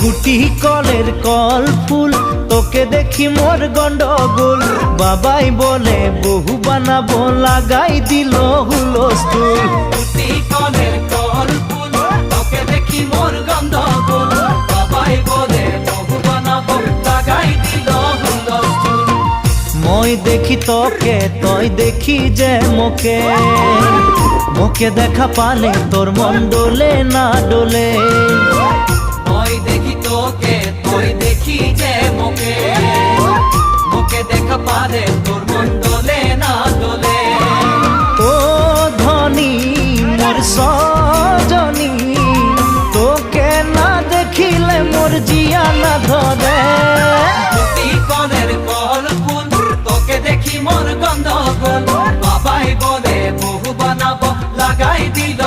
গুটি কলের কল ফুল তোকে দেখি মোর গন্ডগোল বাবাই বলে বহু বানাবো লাগাই দিল হুলস্থুল গুটি কলের কল ফুল তোকে দেখি মোর গন্ডগোল বাবাই বলে বহু বানাবো লাগাই দিল হুলস্থুল মই দেখি তোকে তই দেখি যে মোকে মোকে দেখা পালে তোর মন ডোলে না ডোলে মই দেখি তোকে তুই দেখি যে মোকে মোকে দেখা পারে তোর মন ডোলে না ডোলে ও ধনী মোর সজনী তোকে না দেখিলে মোর জিয়া না ধরে গুটি কলের কল ফুল তোকে দেখি মোর গন্ডগোল বাবাই বলে বহু বানাবো লাগাই দিল